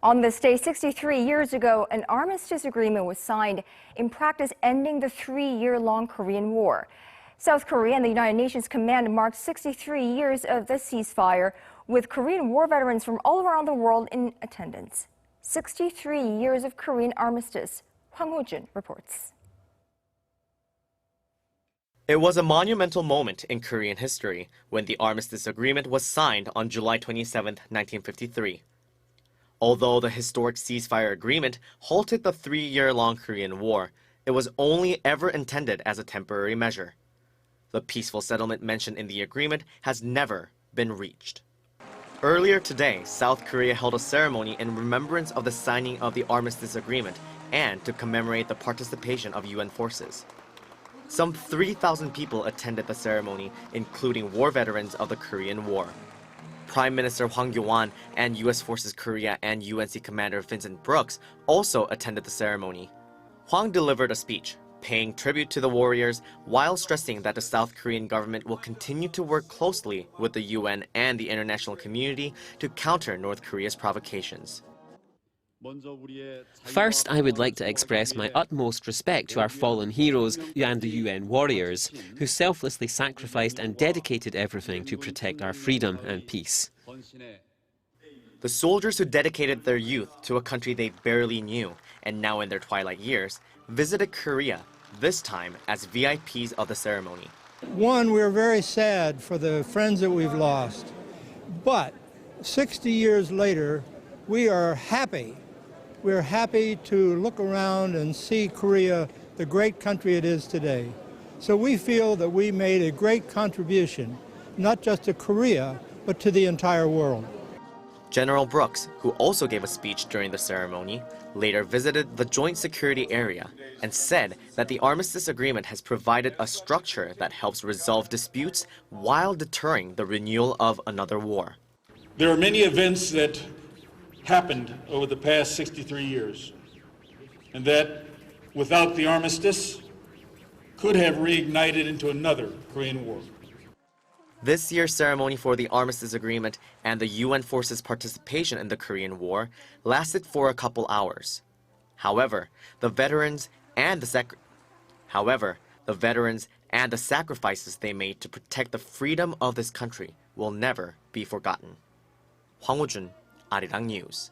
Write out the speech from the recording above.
On this day 63 years ago, an armistice agreement was signed, in practice ending the 3-year-long Korean War. South Korea and the United Nations Command marked 63 years of the ceasefire, with Korean War veterans from all around the world in attendance. 63 years of Korean Armistice. Hwang Hojun reports. It was a monumental moment in Korean history when the Armistice Agreement was signed on July 27, 1953. Although the historic ceasefire agreement halted the 3-year-long Korean War, it was only ever intended as a temporary measure. The peaceful settlement mentioned in the agreement has never been reached. Earlier today, South Korea held a ceremony in remembrance of the signing of the Armistice Agreement and to commemorate the participation of UN forces. Some 3,000 people attended the ceremony, including war veterans of the Korean War. Prime Minister Hwang Hojun and U.S. Forces Korea and UNC Commander Vincent Brooks also attended the ceremony. Hwang delivered a speech, paying tribute to the warriors while stressing that the South Korean government will continue to work closely with the UN and the international community to counter North Korea's provocations. First, I would like to express my utmost respect to our fallen heroes and the UN warriors, who selflessly sacrificed and dedicated everything to protect our freedom and peace. The soldiers who dedicated their youth to a country they barely knew, and now in their twilight years, visited Korea, this time as VIPs of the ceremony. One, we're very sad for the friends that we've lost, but 60 years later, we are happy. We're happy to look around and see Korea, the great country it is today. So we feel that we made a great contribution, not just to Korea, but to the entire world. General Brooks, who also gave a speech during the ceremony, later visited the Joint Security Area and said that the Armistice Agreement has provided a structure that helps resolve disputes while deterring the renewal of another war. There are many events that happened over the past 63 years, and that, without the armistice, could have reignited into another Korean War. This year's ceremony for the Armistice Agreement and the UN forces' participation in the Korean War lasted for a couple hours. However, the veterans and the sacrifices they made to protect the freedom of this country will never be forgotten. Hwang Hojun, Arirang News.